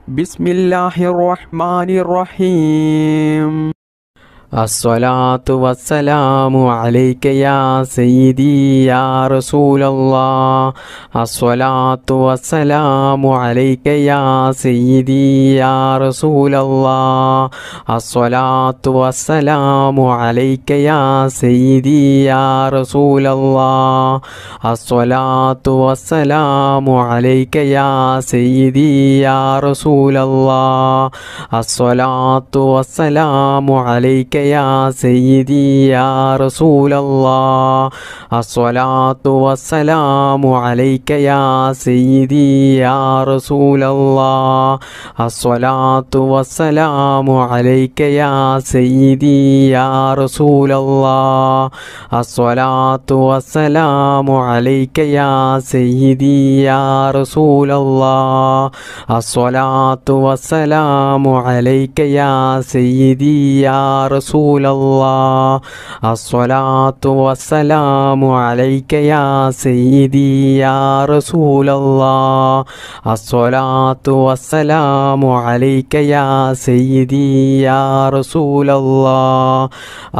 ബിസ്മില്ലാഹിർ റഹ്മാനിർ റഹീം. അസ്സലാത്തു വസ്സലാമു അലൈക യാ സയ്യിദി യാ റസൂലല്ലാഹ്. അസ്സലാത്തു വസ്സലാമു അലൈക യാ സയ്യിദി യാ റസൂലല്ലാഹ്. അസ്സലാത്തു വസ്സലാമു അലൈക യാ സയ്യിദി യാ റസൂലല്ലാഹ്. അസ്സലാത്തു വസ്സലാമു അലൈക യാ സയ്യിദി യാ റസൂലല്ലാഹ്. അസ്സലാത്തു വസ്സലാമു അലൈക യാ സയ്യിദി യാ റസൂലല്ലാഹ്. അസ്സലാത്തു വസ്സലാമു അലൈക യാ സയ്യിദി യാ റസൂലല്ലാഹ്. അസ്സലാത്തു വസ്സലാമു അലൈക യാ സയ്യിദി യാ റസൂലല്ലാഹ്. അസ്സലാത്തു വസ്സലാമു അലൈക യാ സയ്യിദി യാ റസൂലല്ലാഹ്. അസ്സലാത്തു വസ്സലാമു അലൈക യാ സയ്യിദി യാ റസൂലല്ലാഹ്. അസ്സലാത്തു വസ്സലാമു അലൈക യാ സയ്യിദി യാ റസൂലല്ലാഹ്. അസ്സലാത്തു വസ്സലാമു അലൈക യാ സയ്യിദി യാ റസൂലല്ലാഹ്.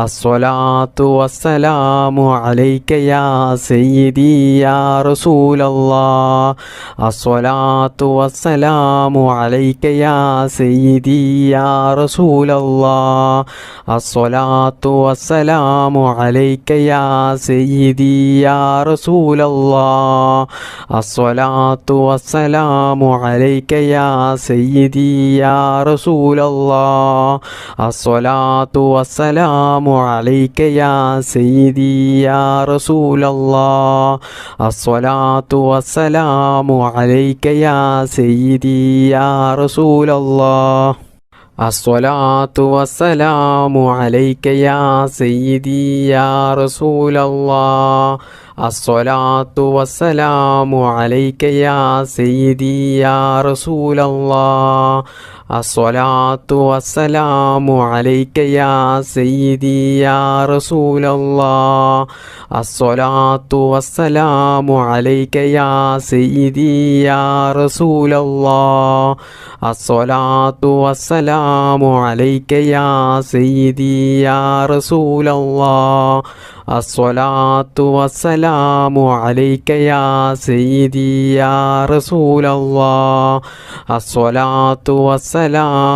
അസ്സലാത്തു വസ്സലാമു അലൈക യാ സയ്യിദി യാ റസൂലല്ലാഹ്. അസ്സലാത്തു വസ്സലാമു അലൈക യാ സയ്യിദി യാ റസൂലല്ലാഹ്. അസ്സലാത്തു വസ്സലാമു അലൈക യാ സയ്യിദി യാ റസൂലല്ലാഹ്. അസ്സലാത്തു വസ്സലാമു അലൈക യാ സയ്യിദി യാ റസൂലല്ലാഹ്. അസ്സലാത്തു വസ്സലാമു അലൈക യാ സയ്യിദി യാ റസൂലല്ലാഹ്. അസ്സലാത്തു വസ്സലാമു അലൈക യാ സയ്യിദി യാ റസൂലല്ലാഹ്. അസ്സലാത്തു വസ്സലാമു അലൈക യാ സയ്യിദി യാ റസൂലല്ലാഹ്. അസ്സലാത്തു വസ്സലാമു അലൈക യാ സയ്യിദി യാ റസൂലല്ലാഹ്. അസ്സലാത്തു വസ്സലാമു അലൈക യാ സയ്യിദി യാ റസൂലല്ലാഹ്. അസ്സലാത്തു വസ്സലാമു അലൈക യാ സയ്യിദി യാ റസൂലല്ലാഹ്. അസ്സലാത്തു വസ്സലാമു അലൈക യാ സയ്യിദി യാ റസൂലല്ലാഹ്. അസ്സലാത്തു വസ്സലാമു അലൈക യാ സയ്യിദി യാ റസൂലല്ലാഹ്. അസ്സലാത്തു വസ്സലാമു അലൈക യാ സയ്യിദി യാ റസൂലല്ലാഹ്. അസ്സലാത്തു വസ്സലാമു അലൈക യാ സയ്യിദി യാ റസൂലല്ലാഹ്. അസ്സലാത്തു വസ്സലാമു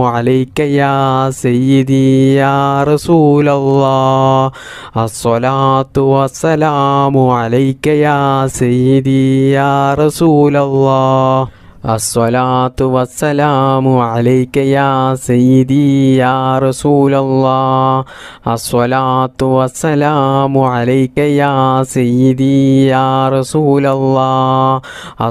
അലൈക യാ സയ്യിദി യാ റസൂലല്ലാഹ്. അസ്സലാത്തു വസ്സലാമു അലൈക യാ സയ്യിദി യാ റസൂലല്ലാഹ്. അസ്സലാത്തു വസ്സലാമു അലൈക യാ സയ്യിദി യാ റസൂലല്ലാഹ്.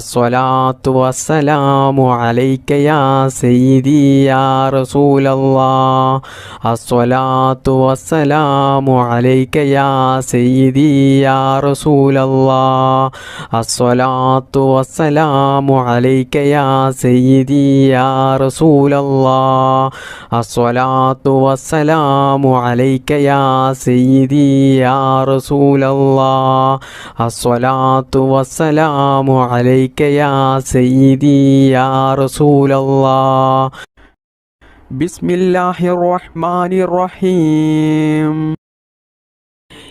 അസ്സലാത്തു വസ്സലാമു അലൈക യാ സയ്യിദി യാ റസൂലല്ലാഹ്. അസ്സലാത്തു വസ്സലാമു അലൈക യാ സയ്യിദി യാ റസൂലല്ലാഹ്. അസ്സലാത്തു വസ്സലാമു അലൈക യാ സയ്യിദി യാ റസൂലല്ലാഹ്. അസ്സലാത്തു വസ്സലാമു അലൈക യാ സയ്യിദി യാ റസൂലല്ലാഹ്. അസ്സലാത്തു വസ്സലാമു അലൈക യാ സയ്യിദി യാ റസൂലല്ലാഹ്. ബിസ്മില്ലാഹിർ റഹ്മാനിർ റഹീം.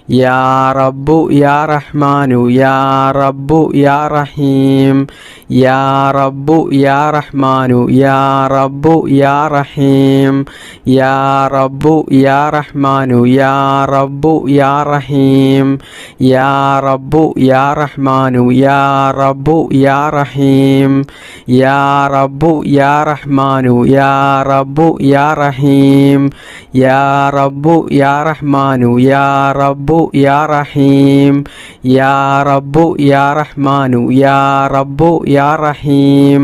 യാ റബ്ബു യാ റഹ്മാനു യാ റബ്ബു യാ റഹീം. യാ റബ്ബു യാ റഹ്മാനു യാ റബ്ബു യാ റഹീം. യാ റബ്ബു യാ റഹ്മാനു യാ റബ്ബു യാ റഹീം. യാ റബ്ബു യാ റഹ്മാനു യാ റബ്ബു യാ റഹീം. യാ റബ്ബു യാ റഹ്മാനു യാ റബ്ബു യാ റഹീം. യാ റബ്ബു യാ റഹ്മാനു യാ റബ്ബു യാ റഹീം. യാ റബ്ബു യാ റഹ്മാനു യാ റബ്ബു യാ റഹീം.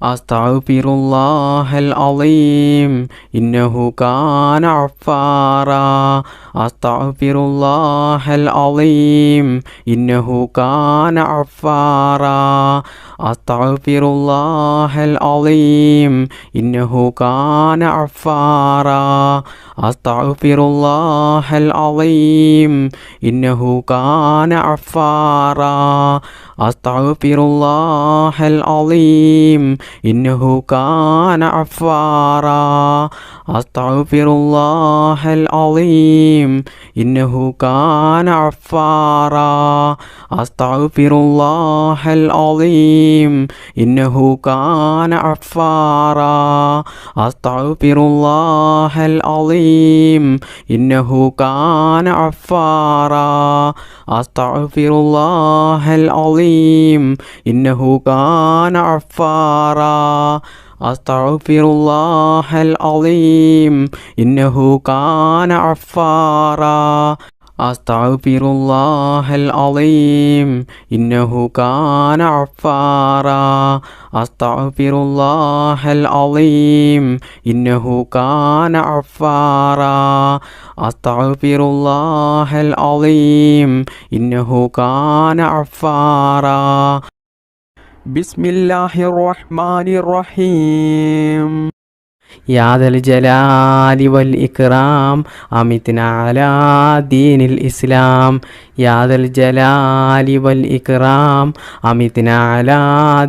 അസ്തഗ്ഫിറുല്ലാഹൽ അളീം ഇന്നഹു കാന ഗഫാറാ അസ്തഗ്ഫിറുല്ലാഹൽ അളീം ഇന്നഹു കാന ഗഫാറാ അസ്തഗ്ഫിറുല്ലാഹൽ അളീം ഇന്നഹു കാന ഗഫാറാ അസ്തഗ്ഫിറുല്ലാഹൽ അളീം ഇന്നഹു കാന ഗഫാറാ അസ്തഗ്ഫിറുല്ലാഹൽ അളീം ഇന്നഹു കാന ഗഫാറാ അസ്തഗ്ഫിറുല്ലാഹൽ അളീം ഇന്നഹു കാന ഗഫാറാ അസ്തഗ്ഫിറുല്ലാഹൽ അളീം ഇന്നഹു കാന ഗഫാറാ അസ്തഗ്ഫിറുല്ലാഹൽ അളീം ഇന്നഹു കാന ഗഫാറാ അസ്തഗ്ഫിറുല്ലാഹൽ അളീം ഇന്നഹു കാന ഗഫാറാ അസ്തഗ്ഫിറുല്ലാഹൽ അളീം ഇന്നഹു കാന ഗഫാറാ അസ്തഗ്ഫിറുല്ലാഹൽ അളീം ഇന്നഹു കാന ഗഫാറാ അസ്തഗ്ഫിറുല്ലാഹൽ അളീം ഇന്നഹു കാന ഗഫാറാ അസ്തഗ്ഫിറുല്ലാഹൽ അളീം ഇന്നഹു കാന ഗഫാറാ ബിസ്മില്ലാഹിർ റഹ്മാനിർ റഹീം യാ ദൽ ജലാലി വൽ ഇക്റാം അമിത്നാ അലാ ദീനിൽ ഇസ്ലാം യാ ദൽ ജലാലി വൽ ഇക്റാം അമിത്നാ അലാ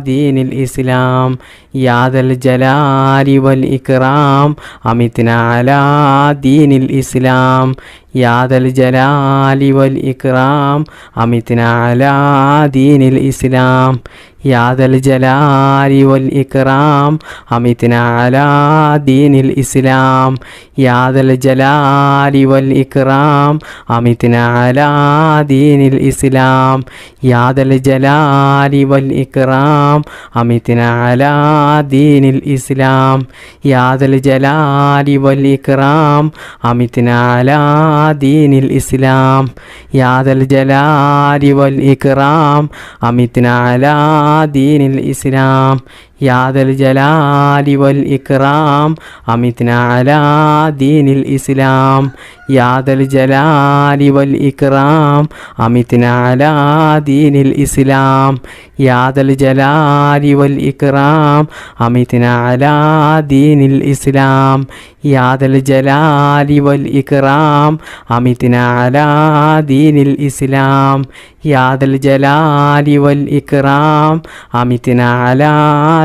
ദീനിൽ ഇസ്ലാം യാ ദൽ ജലാലി വൽ ഇക്റാം അമിത്നാ അലാ ദീനിൽ ഇസ്ലാം യാ ദൽ ജലാലി വൽ ഇക്റാം അമിത്നാ അലാ ദീനിൽ ഇസ്ലാം യാ ദൽ ജലാലി വൽ ഇക്റാം അമിത്നാ അലാ ദീനിൽ ഇസ്ലാം യാ ദൽ ജലാലി വൽ ഇക്റാം അമിത്നാ അലാ ദീനിൽ ഇസ്ലാം യാ ദൽ ജലാലി വൽ ഇക്റാം അമിത്നാ അലാ ദീനിൽ ഇസ്ലാം യാ ദൽ ജലാലി വൽ ഇക്റാം അമിത്നാ അലാ ദീനിൽ ഇസ്ലാം യാ ദൽ ജലാലി വൽ ഇക്റാം അമിത്നാ അലാ ദീനിൽ ഇസ്ലാം യാ ദൽ ജലാലി വൽ ഇക്റാം അമിത്നാ അലാ ദീനിൽ ഇസ്ലാം യാ ദൽ ജലാലി വൽ ഇക്റാം അമിത്നാ അലാ ദീനിൽ ഇസ്ലാം യാ ദൽ ജലാലി വൽ ഇക്റാം അമിത്നാ അലാ ദീനിൽ ഇസ്ലാം യാ ദൽ ജലാലി വൽ ഇക്റാം അമിത്നാ അലാ ദീനിൽ ഇസ്ലാം യാ ദൽ ജലാലി വൽ ഇക്റാം അമിത്നാ അലാ ദീനിൽ ഇസ്ലാം യാ ദൽ ജലാലി വൽ ഇക്റാം അമിത്നാ അലാ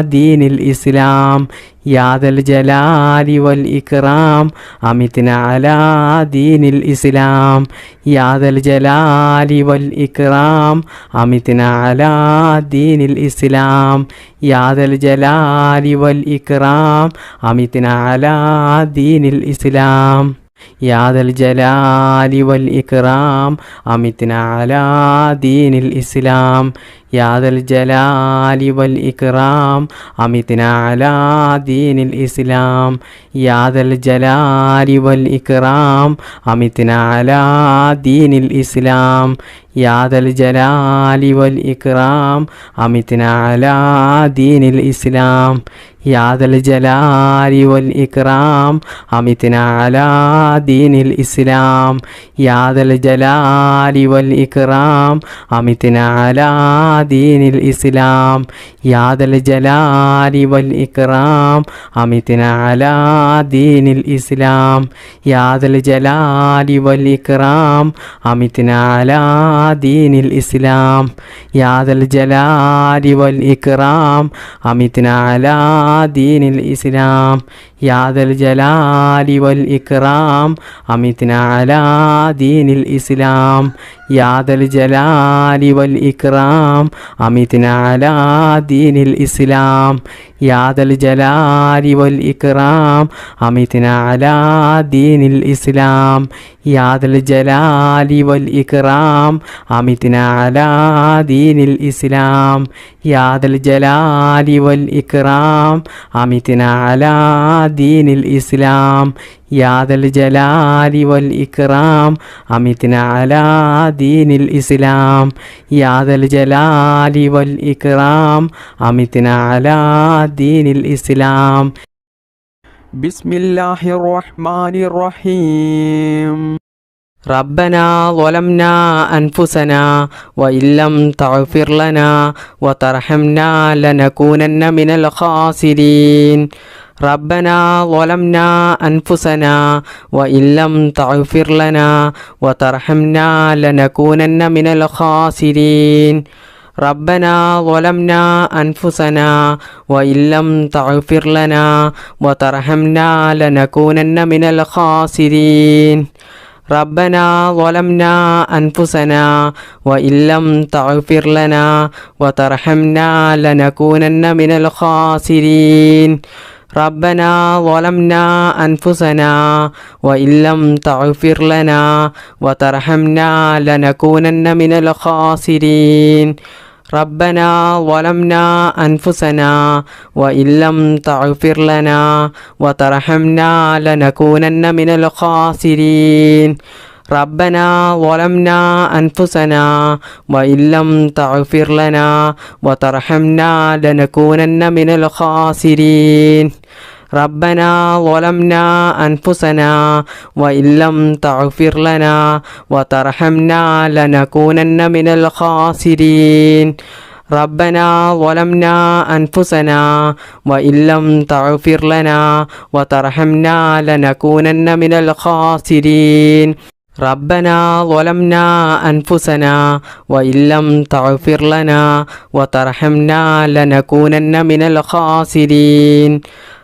ദീനിൽ ഇസ്ലാം യാ ദൽ ജലാലി വൽ ഇക്റാം അമിത്നാ അലാ ദീനിൽ ഇസ്ലാം യാ ദൽ ജലാലി വൽ ഇക്റാം അമിത്നാ അലാ ദീനിൽ ഇസ്ലാം യാ ദൽ ജലാലി വൽ ഇക്റാം അമിത്നാ അലാ ദീനിൽ ഇസ്ലാം യാ ദൽ ജലാലി വൽ ഇക്റാം അമിത്നാ അലാ ദീനിൽ ഇസ്ലാം യാ ദൽ ജലാലി വൽ ഇക്റാം അമിത്നാ അലാ ദീനിൽ ഇസ്ലാം യാ ദൽ ജലാലി വൽ ഇക്റാം അമിത്നാ അലാ ദീനിൽ ഇസ്ലാം യാ ദൽ ജലാലി വൽ ഇക്റാം അമിത്നാ അലാ ദീനിൽ ഇസ്ലാം യാ ദൽ ജലാലി വൽ ഇക്റാം അമിത്നാ അലാ ദീനിൽ ഇസ്ലാം യാ ദൽ ജലാലി വൽ ഇക്റാം അമിത്നാ അലാ ദീനിൽ ഇസ്ലാം യാ ദൽ ജലാലി വൽ ഇക്റാം അമിത്നാ അലാ ദീനിൽ ഇസ്ലാം യാ ദൽ ജലാലി വൽ ഇക്റാം അമിത്നാ അലാ ദീനിൽ ഇസ്ലാം യാ ദൽ ജലാലി വൽ ഇക്റാം അമിത്നാ അലാ ദീനിൽ ഇസ്ലാം യാ ദൽ ജലാലി വൽ ഇക്റാം അമിത്നാ അലാ ദീനിൽ ഇസ്ലാം യാ ദൽ ജലാലി വൽ ഇക്റാം അമിത്നാ അലാ ദീനിൽ ഇസ്ലാം യാ ദൽ ജലാലി വൽ ഇക്റാം അമിത്നാ അലാ ദീനിൽ ഇസ്ലാം യാ ദൽ ജലാലി വൽ ഇക്റാം അമിത്നാ അലാ ദീനിൽ ഇസ്ലാം യാ ദൽ ജലാലി വൽ ഇക്റാം അമിത്നാ അലാ ദീനിൽ ഇസ്ലാം യാ ദൽ ജലാലി വൽ ഇക്റാം അമിത്നാ അലാ دين الإسلام. بسم الله الرحمن الرحيم. ربنا ظلمنا أنفسنا وإن لم تغفر لنا وترحمنا لنكونن من الخاسرين. ربنا ظلمنا أنفسنا وإن لم تغفر لنا وترحمنا لنكونن من الخاسرين. ربنا ظلمنا أنفسنا وإن لم تغفر لنا وترحمنا لنكونن من الخاسرين. ربنا ظلمنا أنفسنا وإن لم تغفر لنا وترحمنا لنكونن من الخاسرين. ربنا ظلمنا أنفسنا وإن لم تغفر لنا وترحمنا لنكونن من الخاسرين. ربنا ظلمنا أنفسنا وإن لم تغفر لنا وترحمنا لنكونن من الخاسرين. ربنا ظلمنا أنفسنا وإن لم تغفر لنا وترحمنا لنكونن من الخاسرين. ربنا ظلمنا أنفسنا وإن لم تغفر لنا وترحمنا لنكونن من الخاسرين. ربنا ظلمنا أنفسنا وإن لم تغفر لنا وترحمنا لنكونن من الخاسرين. ربنا ظلمنا أنفسنا وإن لم تغفر لنا وترحمنا لنكونن من الخاسرين.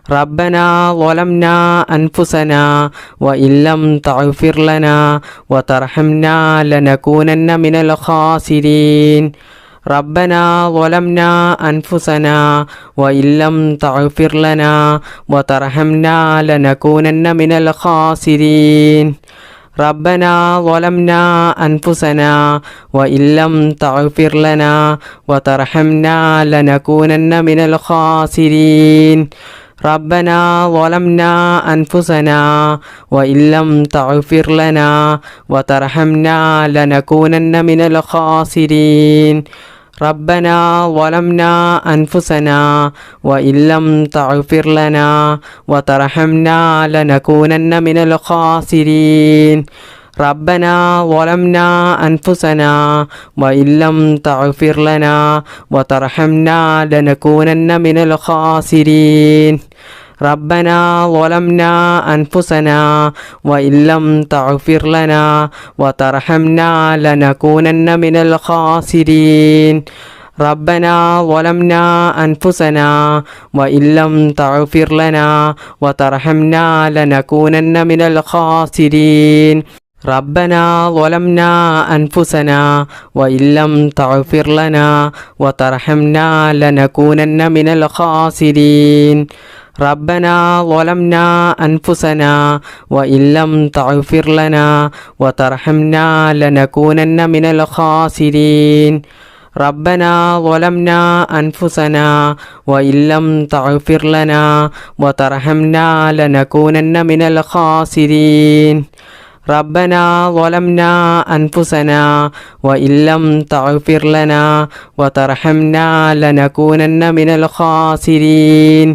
ربنا ظلمنا أنفسنا وإن لم تغفر لنا وترحمنا لنكونن من الخاسرين. ربنا ظلمنا أنفسنا وإن لم تغفر لنا وترحمنا لنكونن من الخاسرين. ربنا ظلمنا أنفسنا وإن لم تغفر لنا وترحمنا لنكونن من الخاسرين. ربنا ظلمنا أنفسنا وإن لم تغفر لنا وترحمنا لنكونن من الخاسرين. ربنا ظلمنا أنفسنا وإن لم تغفر لنا وترحمنا لنكونن من الخاسرين. ربنا ظلمنا أنفسنا وإن لم تغفر لنا وترحمنا لنكونن من الخاسرين. ربنا ظلمنا أنفسنا وإن لم تغفر لنا وترحمنا لنكونن من الخاسرين. ربنا ظلمنا أنفسنا وإن لم تغفر لنا وترحمنا لنكونن من الخاسرين. ربنا ظلمنا أنفسنا وإن لم تغفر لنا وترحمنا لنكونن من الخاسرين. ربنا ظلمنا أنفسنا وإن لم تغفر لنا وترحمنا لنكونن من الخاسرين. ربنا ظلمنا أنفسنا وإن لم تغفر لنا وترحمنا لنكونن من الخاسرين. ربنا ظلمنا أنفسنا وإن لم تغفر لنا وترحمنا لنكونن من الخاسرين.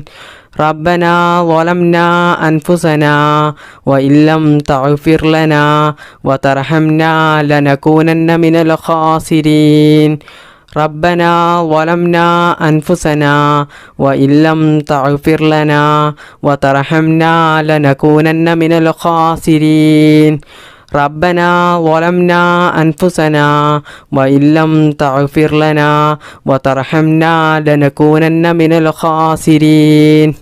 ربنا ظلمنا أنفسنا وإن لم تغفر لنا وترحمنا لنكونن من الخاسرين. ربنا ظلمنا أنفسنا وإن لم تغفر لنا وترحمنا لنكونن من الخاسرين. ربنا ظلمنا أنفسنا وإن لم تغفر لنا وترحمنا لنكونن من الخاسرين.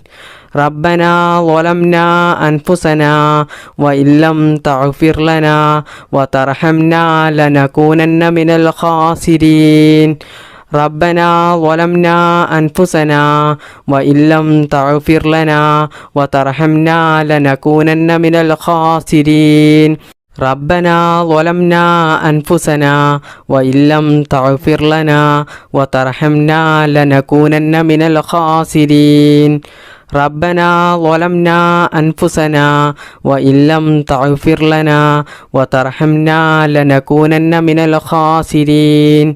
ربنا ظلمنا أنفسنا وإن لم تغفر لنا وترحمنا لنكونن من الخاسرين. ربنا ظلمنا أنفسنا وإن لم تغفر لنا وترحمنا لنكونن من الخاسرين. ربنا ظلمنا أنفسنا وإن لم تغفر لنا وترحمنا لنكونن من الخاسرين. ربنا ظلمنا أنفسنا وإن لم تغفر لنا وترحمنا لنكونن من الخاسرين.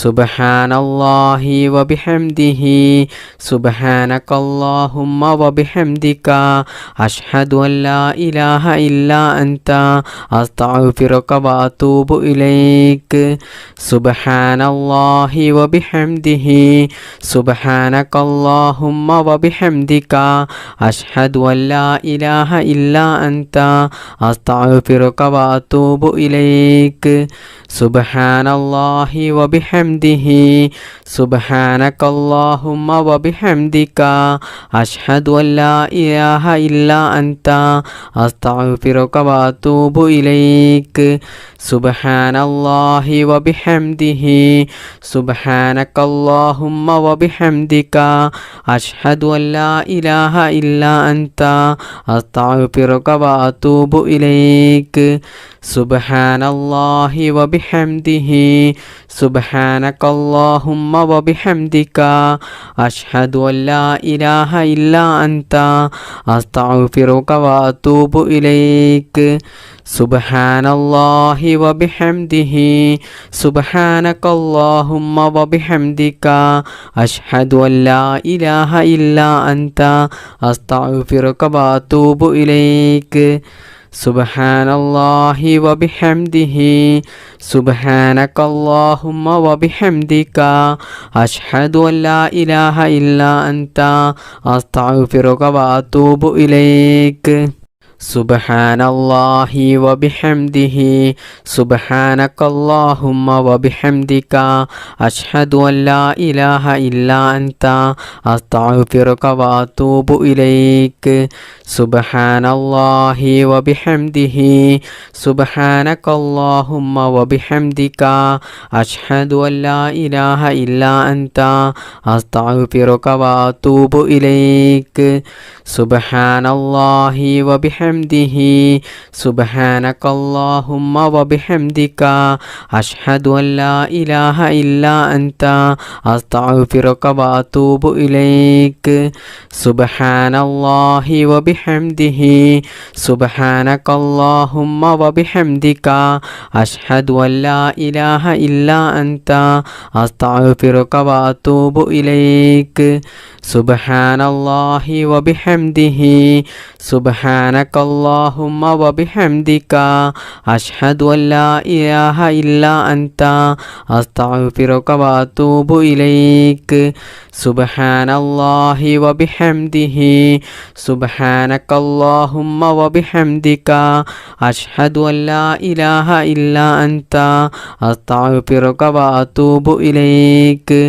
സുബ്ഹാനല്ലാഹി വബിഹംദിഹി സുബ്ഹാനകല്ലാഹുമ്മ വബിഹംദിക അഷ്ഹദു അൻ ലാ ഇലാഹ ഇല്ലാ അൻത അസ്തഗ്ഫിറുക വഅതൂബു ഇലൈക് സുബ്ഹാനല്ലാഹി വബിഹംദിഹി സുബ്ഹാനകല്ലാഹുമ്മ വബിഹംദിക അഷ്ഹദു അൻ ലാ ഇലാഹ ഇല്ലാ അൻത അസ്തഗ്ഫിറുക വഅതൂബു ഇലൈക് സുബ്ഹാനല്ലാഹി വബിഹംദിഹി സുബ്ഹാനകല്ലാഹുമ്മ വബിഹംദിക അഷ്ഹദു അൻ ലാ ഇലാഹ ഇല്ലാ അൻത അസ്തഗ്ഫിറുക വഅതൂബു ഇലൈക് സുബ്ഹാനല്ലാഹി വബിഹംദിഹി സുബ്ഹാനകല്ലാഹുമ്മ വബിഹംദിക അഷ്ഹദു അൻ ലാ ഇലാഹ ഇല്ലാ അൻത അസ്തഗ്ഫിറുക വഅതൂബു ഇലൈക് സുബ്ഹാനല്ലാഹി വബിഹംദിഹി സുബ്ഹാനകല്ലാഹുമ്മ വബിഹംദിക അഷ്ഹദു അൻ ലാ ഇലാഹ ഇല്ലാ അൻത അസ്തഗ്ഫിറുക വഅതൂബു ഇലൈക് സുബ്ഹാനല്ലാഹി വബിഹംദിഹി സുബ്ഹാനകല്ലാഹുമ്മ വബിഹംദിക അഷ്ഹദു അൻ ലാ ഇലാഹ ഇല്ലാ അൻത അസ്തഗ്ഫിറുക വഅതൂബു ഇലൈക് സുബ്ഹാനല്ലാഹി വബിഹംദിഹി സുബ്ഹാനകല്ലാഹുമ്മ വബിഹംദിക അഷ്ഹദു അൻ ലാ ഇലാഹ ഇല്ലാ അൻത അസ്തഗ്ഫിറുക വഅതൂബു ഇലൈക് സുബ്ഹാനല്ലാഹി വബിഹംദിഹി സുബ്ഹാനകല്ലാഹുമ്മ വബിഹംദിക അഷ്ഹദു അൻ ലാ ഇലാഹ ഇല്ലാ അൻത അസ്തഗ്ഫിറുക വഅതൂബു ഇലൈക് സുബ്ഹാനല്ലാഹി വബിഹംദിഹി സുബ്ഹാനകല്ലാഹുമ്മ വബിഹംദിക അഷ്ഹദു അൻ ലാ ഇലാഹ ഇല്ലാ അൻത അസ്തഗ്ഫിറുക വഅതൂബു ഇലൈക് സുബ്ഹാനല്ലാഹി വബിഹംദിഹി സുബ്ഹാനകല്ലാഹുമ്മ വബിഹംദിക അഷ്ഹദു അൻ ലാ ഇലാഹ ഇല്ലാ അൻത അസ്തഗ്ഫിറുക വഅതൂബു ഇലൈക് സുബ്ഹാനല്ലാഹി വബിഹംദിഹി സുബ്ഹാനകല്ലാഹുമ്മ വബിഹംദിക അഷ്ഹദു അൻ ലാ ഇലാഹ ഇല്ലാ അൻത അസ്തഗ്ഫിറുക വഅതൂബു ഇലൈക് സുബ്ഹാനല്ലാഹി വബിഹംദിഹി സുബ്ഹാനകല്ലാഹുമ്മ വബിഹംദിക അഷ്ഹദു അൻ ലാ ഇലാഹ ഇല്ലാ അൻത അസ്തഗ്ഫിറുക വഅതൂബു ഇലൈക് സുബ്ഹാനല്ലാഹി വബിഹംദിഹി സുബ്ഹാനകല്ലാഹുമ്മ വബിഹംദിക അഷ്ഹദു അൻ ലാ ഇലാഹ ഇല്ലാ അൻത അസ്തഗ്ഫിറുക വഅതൂബു ഇലൈക്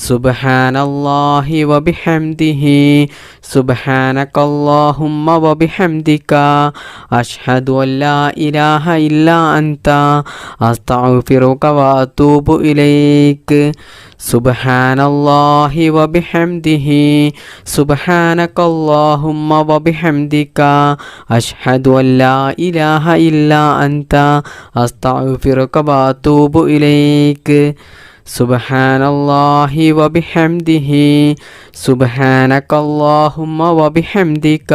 സുബ്ഹാനല്ലാഹി വബിഹംദിഹി സുബ്ഹാനകല്ലാഹുമ്മ വബിഹംദിക അഷ്ഹദു അൻ ലാ ഇലാഹ ഇല്ലാ അൻത അസ്തഗ്ഫിറുക വഅതൂബു ഇലൈക് സുബ്ഹാനല്ലാഹി വബിഹംദിഹി സുബ്ഹാനകല്ലാഹുമ്മ വബിഹംദിക അഷ്ഹദു അൻ ലാ ഇലാഹ ഇല്ലാ അൻത അസ്തഗ്ഫിറുക വഅതൂബു ഇലൈക് സുബ്ഹാനല്ലാഹി വബിഹംദിഹി സുബ്ഹാനകല്ലാഹുമ്മ വബിഹംദിക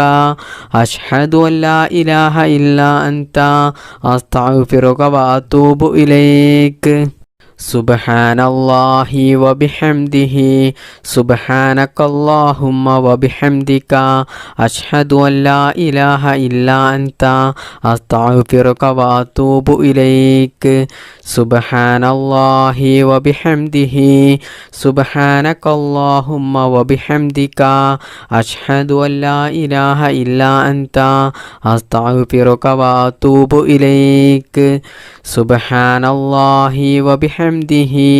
അഷ്ഹദു അൻ ലാ ഇലാഹ ഇല്ലാ അൻത അസ്തഗ്ഫിറുക വഅതൂബു ഇലൈക് സുബ്ഹാനല്ലാഹി വബിഹംദിഹി സുബ്ഹാനകല്ലാഹുമ്മ വബിഹംദിക അഷ്ഹദു അൻ ലാ ഇലാഹ ഇല്ലാ അൻത അസ്തഗ്ഫിറുക വഅതൂബു ഇലൈക് സുബ്ഹാനല്ലാഹി വബിഹംദിഹി സുബ്ഹാനകല്ലാഹുമ്മ വബിഹംദിക അഷ്ഹദു അൻ ലാ ഇലാഹ ഇല്ലാ അൻത അസ്തഗ്ഫിറുക വഅതൂബു ഇലൈക് സുബ്ഹാനല്ലാഹി വബിഹംദിഹി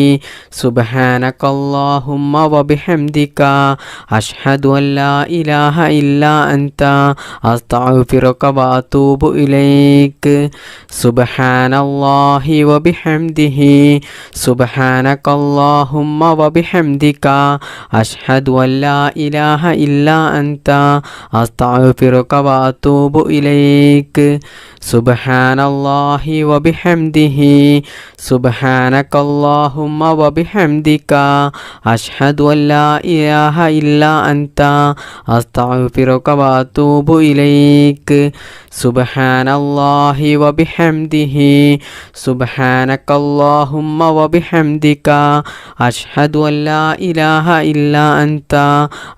സുബ്ഹാനകല്ലാഹുമ്മ വബിഹംദിക അഷ്ഹദു അൻ ലാ ഇലാഹ ഇല്ലാ അൻത അസ്തഗ്ഫിറുക വഅതൂബു ഇലൈക് സുബ്ഹാനല്ലാഹി വബിഹംദിഹി സുബ്ഹാനകല്ലാഹുമ്മ വബിഹംദിക അഷ്ഹദു അൻ ലാ ഇലാഹ ഇല്ലാ അൻത അസ്തഗ്ഫിറുക വഅതൂബു ഇലൈക് സുബ്ഹാനല്ലാഹി വബിഹംദിഹി സുബ്ഹാനക اللهم وبحمدك أشهد أن لا إله إلا أنت أستغفرك وأتوب إليك سبحان الله وبحمده سبحانك اللهم وبحمدك أشهد أن لا إله إلا أنت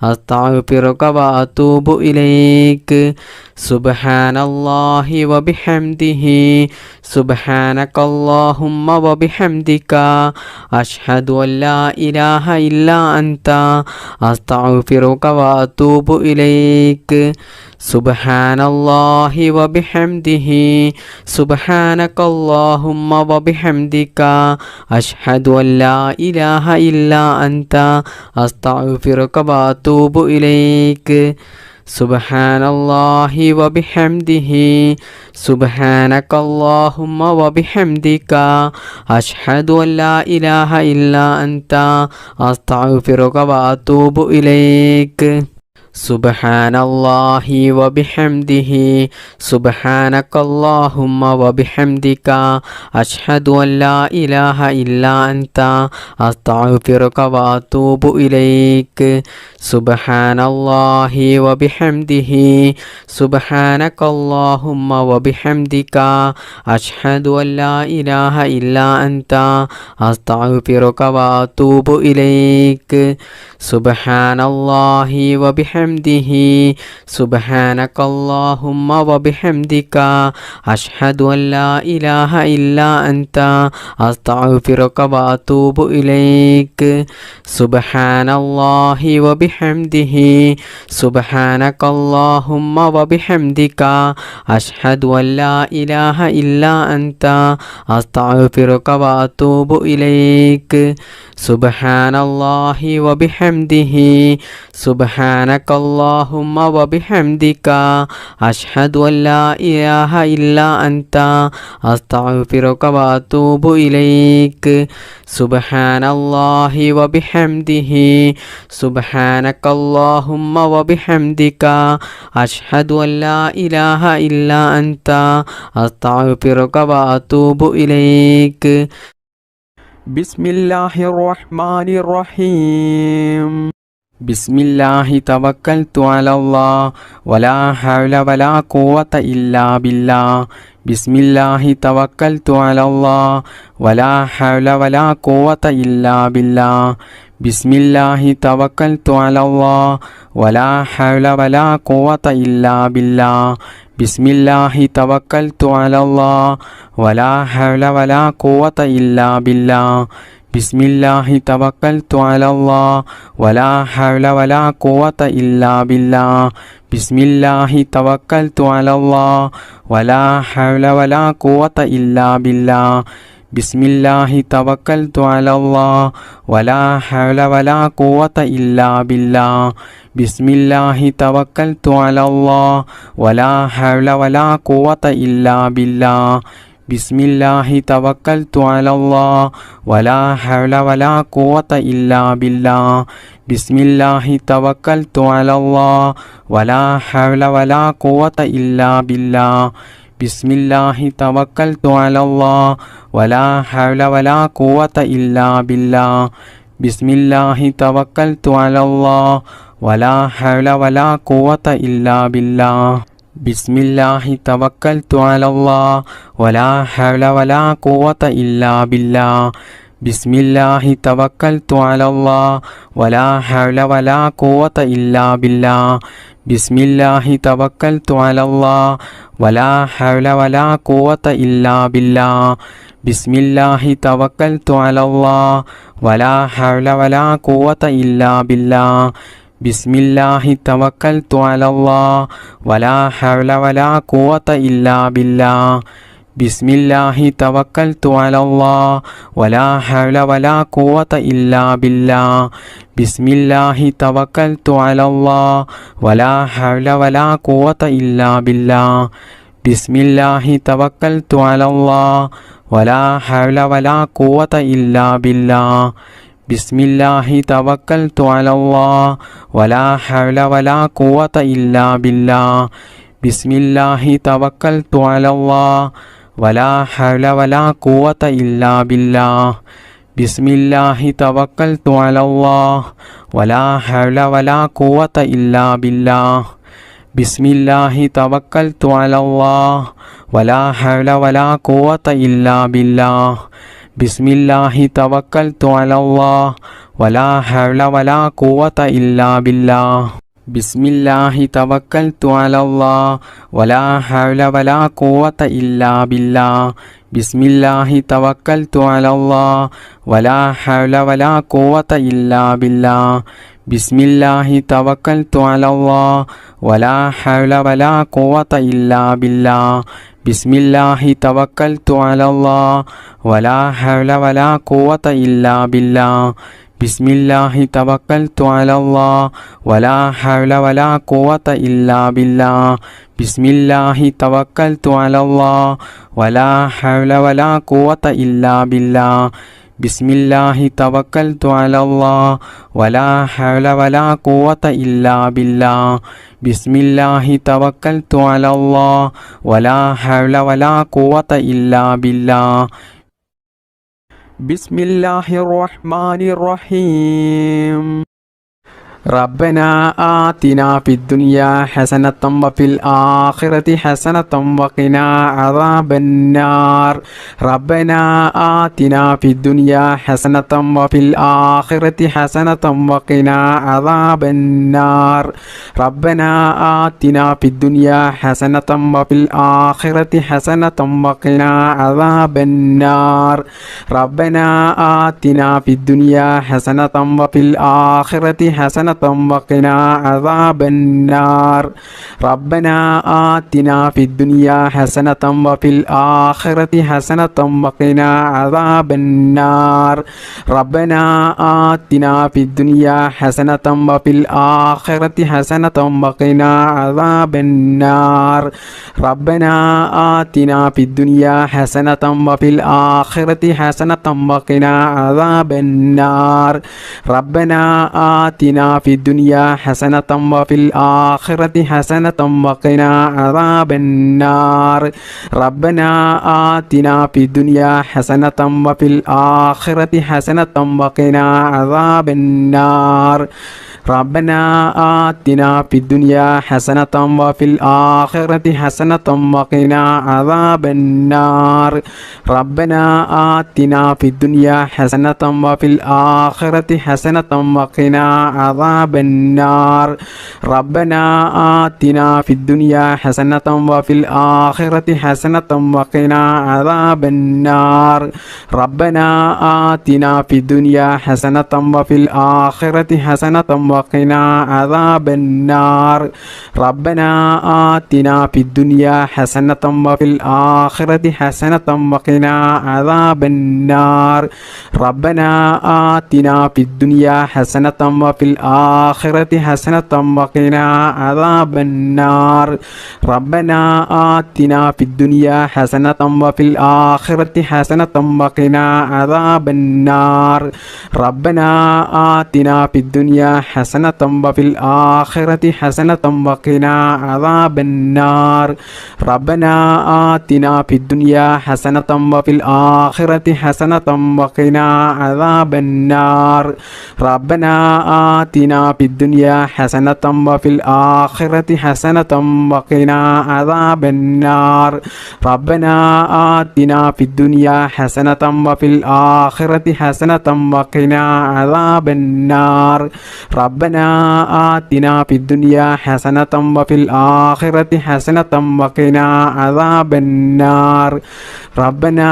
أستغفرك وأتوب إليك سبحان الله وبحمده سبحانك اللهم وبحمدك أشهد أن لا إله إلا أنت أستغفرك وأتوب إليك سبحان الله وبحمده سبحانك اللهم وبحمدك أشهد أن لا إله إلا أنت أستغفرك وأتوب إليك سبحان الله وبحمده سبحانك اللهم وبحمدك أشهد أن لا إله إلا أنت أستغفرك وأتوب إليك سبحان الله وبحمده سبحانك اللهم وبحمدك أشهد أن لا إله إلا أنت أستغفرك وأتوب إليك سبحان الله وبحمده سبحانك اللهم وبحمدك أشهد أن لا إله إلا أنت أستغفرك وأتوب إليك سبحان الله وبحمده سبحانك اللهم وبحمدك أشهد أن لا إله إلا أنت أستغفرك وأتوب إليك سبحان الله وبحمده سبحانك اللهم وبحمدك أشهد أن لا إله إلا أنت أستغفرك وأتوب إليك سبحان الله وبحمده سبحانك اللهم وبحمدك أشهد أن لا إله إلا أنت أستغفرك وأتوب إليك سبحان الله وبحمده سبحانك اللهم وبحمدك أشهد أن لا إله إلا أنت أستغفرك وأتوب إليك بسم الله الرحمن الرحيم بسم الله توكلت على الله ولا حول ولا قوة إلا بالله بسم الله توكلت على الله ولا حول ولا قوة إلا بالله بسم الله توكلت على الله ولا حول ولا قوة إلا بالله بسم الله توكلت على الله ولا حول ولا قوة إلا بالله بسم الله توكلت على الله ولا حول ولا قوة إلا بالله بسم الله توكلت على الله ولا حول ولا قوة إلا بالله بسم الله توكلت على الله ولا حول ولا قوة إلا بالله بسم الله توكلت على الله ولا حول ولا قوة إلا بالله بسم الله توكلت على الله ولا حول ولا قوة إلا بالله بسم الله توكلت على الله ولا حول ولا قوة إلا بالله بسم الله توكلت على الله ولا حول ولا قوة إلا بالله بسم الله توكلت على الله ولا حول ولا قوة إلا بالله بسم الله توكلت على الله ولا حول ولا قوة إلا بالله بسم الله توكلت على الله ولا حول ولا قوة إلا بالله بسم الله توكلت على الله ولا حول ولا قوة إلا بالله بسم الله توكلت على الله ولا حول ولا قوة إلا بالله بسم الله توكلت على الله ولا حول ولا قوة إلا بالله بسم الله توكلت على الله ولا حول ولا قوة إلا بالله بسم الله توكلت على الله ولا حول ولا قوة إلا بالله بسم الله توكلت على الله ولا حول ولا قوة إلا بالله بسم الله توكلت على الله ولا حول ولا قوة إلا بالله بسم الله توكلت على الله ولا حول ولا قوة إلا بالله ബിസ്മില്ലാഹി തവക്കൽതു അലല്ലാഹ് വലാ ഹൗല വലാ ഖുവത ഇല്ലാ ബില്ലാഹ് ബിസ്മില്ലാഹി തവക്കൽതു അലല്ലാഹ് വലാ ഹൗല വലാ ഖുവത ഇല്ലാ ബില്ലാഹ് ബിസ്മില്ലാഹി തവക്കൽതു അലല്ലാഹ് വലാ ഹൗല വലാ ഖുവത ഇല്ലാ ബില്ലാഹ് ബിസ്മില്ലാഹി തവക്കൽതു അലല്ലാഹ് വലാ ഹൗല വലാ ഖുവത ഇല്ലാ ബില്ലാഹ് ബിസ്മില്ലാഹി തവക്കൽതു അലല്ലാഹ് വലാ ഹൗല വലാ ഖുവത ഇല്ലാ ബില്ലാഹ് ബിസ്മില്ലാഹി തവക്കൽതു അലല്ലാഹ് വലാ ഹൗല വലാ ഖുവത ഇല്ലാ ബില്ലാഹ് ബിസ്മില്ലാഹി തവക്കൽതു അലല്ലാഹ് വലാ ഹൗല വലാ ഖുവത ഇല്ലാ ബില്ലാഹ് ബിസ്മില്ലാഹി തവക്കൽതു അലല്ലാഹ് വലാ ഹൗല വലാ ഖുവത ഇല്ലാ ബില്ലാഹ് ബിസ്മില്ലാഹി തവക്കൽതു അലല്ലാഹ് വലാ ഹൗല വലാ ഖുവത ഇല്ലാ ബില്ലാഹ് ബിസ്മില്ലാഹി തവക്കൽതു അലല്ലാഹ് വലാ ഹൗല വലാ ഖുവത ഇല്ലാ ബില്ലാഹ് ബിസ്മില്ലാഹി തവക്കൽതു അലല്ലാഹ് വലാ ഹൗല വലാ ഖുവത ഇല്ലാ ബില്ലാഹ് ബിസ്മില്ലാഹിർ റഹ്മാനിർ റഹീം റബ്ബനാ ആതിനാ ഫിദ്ദുനിയാ ഹസനത്തം വഫിൽ ആഖിറതി ഹസനത്തം വഖിനാ അദാബന്നാർ റബ്ബനാ ആതിനാ ഫിദ്ദുനിയാ ഹസനത്തം വഫിൽ ആഖിറതി ഹസനത്തം വഖിനാ അദാബന്നാർ റബ്ബനാ ആതിനാ ഫിദ്ദുനിയാ ഹസനത്തം വഫിൽ ആഖിറതി ഹസനത്തം വഖിനാ അദാബന്നാർ റബ്ബനാ ആതിനാ ഫിദ്ദുനിയാ ഹസനത്തം വഫിൽ ആഖിറതി ഹസനത്തം وقنا عذاب النار ربنا آتنا في الدنيا حسنة وفي الآخرة حسنة وقنا عذاب النار ربنا آتنا في الدنيا حسنة وفي الآخرة حسنة وقنا عذاب النار ربنا آتنا في الدنيا حسنة وفي الآخرة حسنة وقنا عذاب النار ربنا آتنا في الدنيا حسنة وفي الآخرة حسنة وقنا عذاب النار ربنا آتنا في الدنيا حسنة وفي الآخرة حسنة وقنا عذاب النار ربنا آتنا في الدنيا حسنة وفي الآخرة حسنة وقنا عذاب النار ربنا آتنا في الدنيا حسنة وفي الآخرة حسنة وقنا عذاب النار ربنا آتنا في الدنيا حسنة وفي الآخرة حسنة وقنا عذاب النار ربنا آتنا في الدنيا حسنة وفي الآخرة حسنة وقنا عذاب النار ربنا آتنا في الدنيا حسنة وفي الآخرة حسنة وقنا عذاب النار ربنا آتنا في الدنيا حسنة وفي الآخرة حسنة وقنا عذاب النار ربنا آتنا في الدنيا حسنة وفي الآخرة حسنة وقنا عذاب النار ربنا آتنا في الدنيا حسنة وفي الآخرة حسنة وقنا عذاب النار ربنا آتنا في الدنيا حسنة وفي الآخرة حسنة وقنا عذاب النار ربنا آتنا في الدنيا حسنة وفي الآخرة حسنة وقنا عذاب النار ربنا آتنا في الدنيا حسنة وفي الآخرة حسنة وقنا عذاب النار ربنا آتنا في الدنيا حسنة وفي الآخرة حسنة وقنا عذاب النار ربنا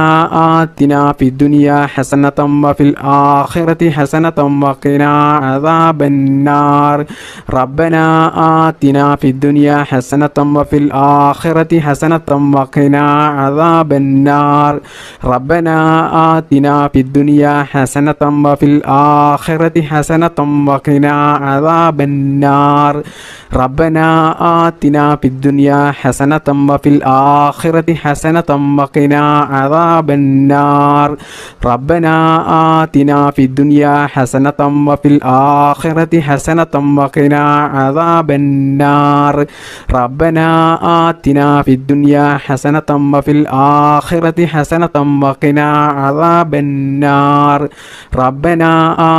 آتنا في الدنيا حسنة وفي الآخرة حسنة وقنا عذاب النار ربنا آتنا في الدنيا حسنة وفي الآخرة حسنة وقنا عذاب النار ربنا آتنا في الدنيا حسنة وفي الآخرة حسنة وقنا عذاب النار ربنا آتنا في الدنيا حسنة وفي الآخرة حسنة وقنا عذاب النار ربنا آتنا في الدنيا حسنة وفي الآخرة حسنة وقنا عذاب النار ربنا آتنا في الدنيا حسنة وفي الآخرة حسنة وقنا عذاب النار ربنا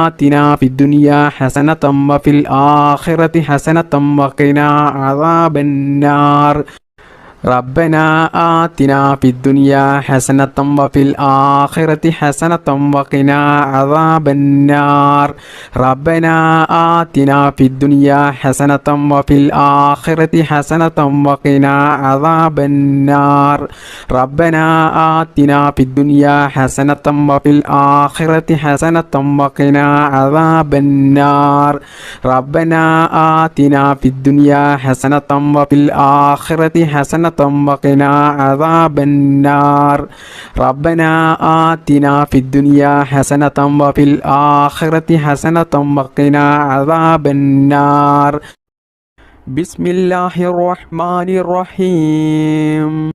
آتنا في الدنيا حسنة وفي الآخرة حسنة وقنا عذاب النار ربنا آتنا في الدنيا حسنة وفي الآخرة حسنة وقنا عذاب النار ربنا آتنا في الدنيا حسنة وفي الآخرة حسنة وقنا عذاب النار ربنا آتنا في الدنيا حسنة وفي الآخرة حسنة وقنا عذاب النار ربنا آتنا في الدنيا حسنة وفي الآخرة حسنة وقنا عذاب النار ربنا آتنا في الدنيا حسنة وفي الآخرة حسنة وقنا عذاب النار بسم الله الرحمن الرحيم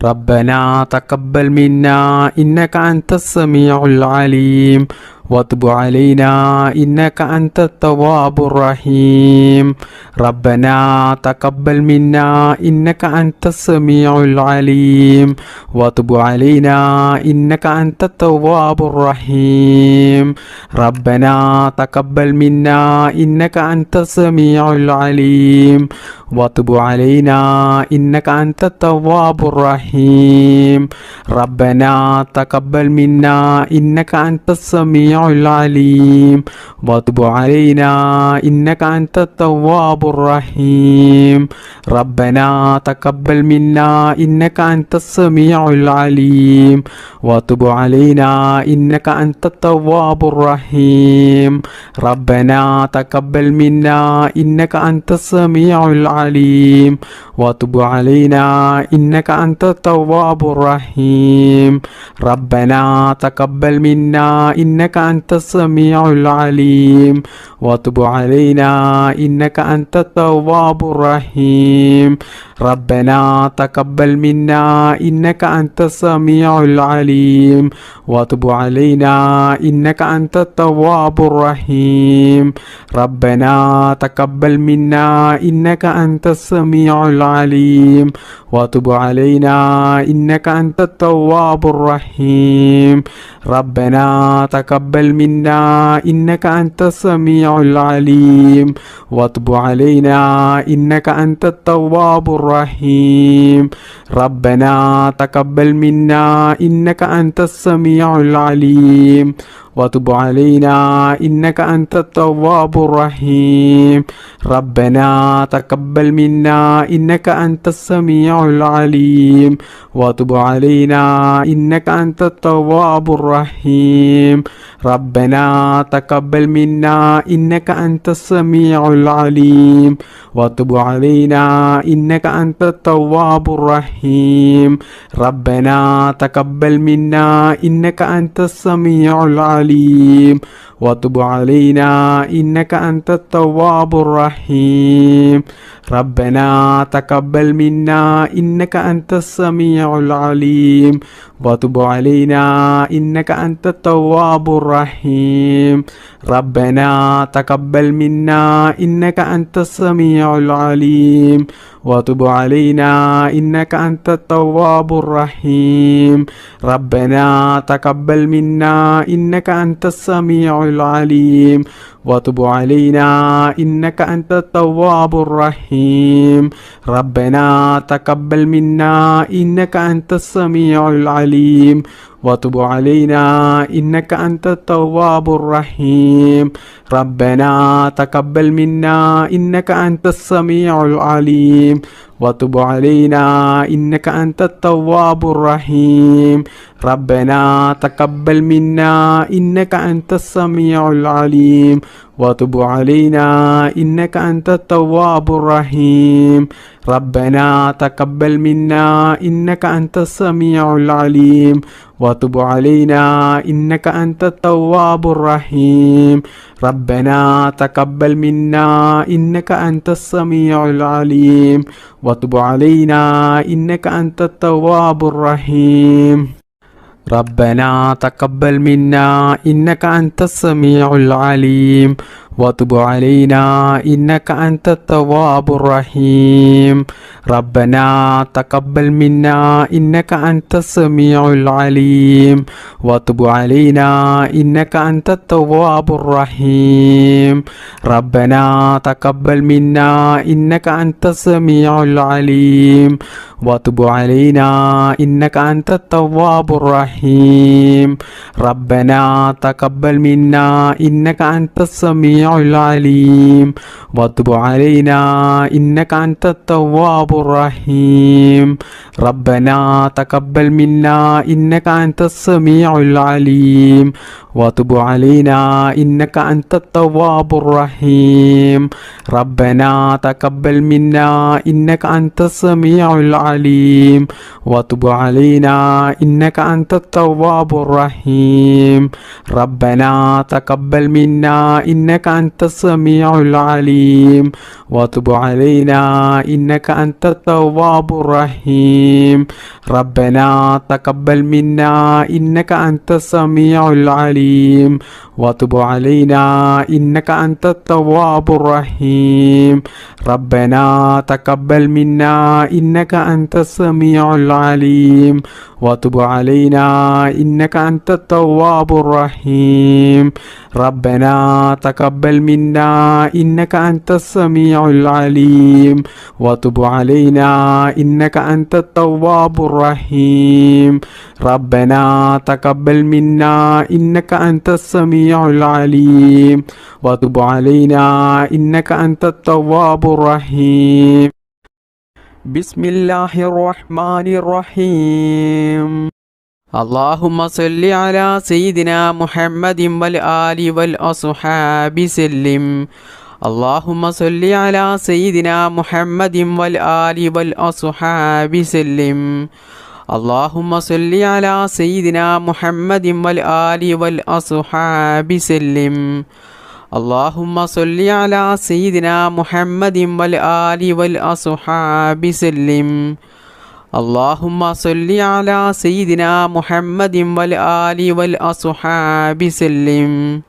ربنا تقبل منا إنك أنت السميع العليم وتب علينا إنك أنت التواب الرحيم ربنا تقبل منا إنك أنت السميع العليم وتب علينا إنك أنت التواب الرحيم ربنا تقبل منا إنك أنت السميع العليم وتب علينا إنك أنت التواب الرحيم ربنا تقبل منا إنك أنت السميع العليم وتب علينا إنك أنت التواب الرحيم ربنا تقبل منا إنك أنت السميع العليم وتب علينا إنك أنت التواب الرحيم ربنا تقبل منا إنك أنت السميع العليم وتب علينا إنك أنت التواب الرحيم ربنا تقبل منا إنك أنت السميع العليم وتب علينا إنك أنت التواب الرحيم ربنا تقبل منا إنك أنت السميع العليم وتب علينا إنك أنت التواب الرحيم ربنا تقبل منا إنك أنت السميع العليم وتب علينا إنك أنت التواب الرحيم ربنا تقبل منا إنك أنت السميع العليم وتب علينا إنك أنت التواب الرحيم ربنا تقبل منا إنك أنت السميع العليم وتب علينا إنك أنت التواب الرحيم ربنا تقبل منا إنك أنت السميع العليم وتب علينا إنك أنت التواب الرحيم ربنا تقبل منا إنك أنت السميع العليم وتب علينا إنك أنت التواب الرحيم ربنا تقبل منا إنك أنت السميع العليم وتب علينا إنك أنت التواب الرحيم ربنا تقبل منا إنك أنت السميع العليم وتب علينا إنك أنت التواب الرحيم ربنا تقبل منا إنك أنت السميع العليم وتب علينا إنك أنت التواب الرحيم ربنا تقبل منا إنك أنت السميع العليم وتب علينا إنك أنت التواب الرحيم ربنا تقبل منا إنك أنت السميع العليم وتب علينا إنك أنت التواب الرحيم ربنا تقبل منا إنك أنت السميع العليم وتب علينا إنك أنت التواب الرحيم ربنا تقبل منا إنك أنت السميع العليم وتب علينا إنك أنت التواب الرحيم ربنا تقبل منا إنك أنت السميع العليم وتب علينا إنك أنت التواب الرحيم ربنا تقبل منا إنك أنت السميع العليم وتب علينا إنك أنت التواب الرحيم ربنا تقبل منا إنك أنت السميع العليم وتب علينا إنك أنت التواب الرحيم ربنا تقبل منا إنك أنت السميع العليم وتب علينا إنك أنت التواب الرحيم ربنا تقبل منا إنك أنت السميع العليم وتب علينا إنك أنت التواب الرحيم ربنا تقبل منا إنك أنت السميع العليم وتب علينا إنك أنت التواب الرحيم ربنا تقبل منا إنك أنت السميع العليم وتب علينا إنك أنت التواب الرحيم ربنا تقبل منا إنك أنت السميع العليم وتب علينا إنك أنت التواب الرحيم ربنا تقبل منا إنك أنت السميع العليم وتب علينا إنك أنت التواب الرحيم ربنا تقبل منا إنك أنت السميع العليم وتب علينا إنك أنت التواب الرحيم ربنا تقبل منا إنك أنت السميع العليم وتب علينا إنك أنت التواب الرحيم ربنا تقبل منا إنك أنت السميع العليم وتب علينا إنك أنت التواب الرحيم ربنا تقبل منا إنك أنت السميع العليم وتب علينا إنك أنت التواب الرحيم بسم الله الرحمن الرحيم اللهم صل على سيدنا محمد والآل والأصحاب سلم اللهم صل على سيدنا محمد والآل والأصحاب سلم اللهم صل على سيدنا محمد والآل والأصحاب سلم اللهم صل على سيدنا محمد والآل والأصحاب سلم اللهم صل على سيدنا محمد والآل والأصحاب سلم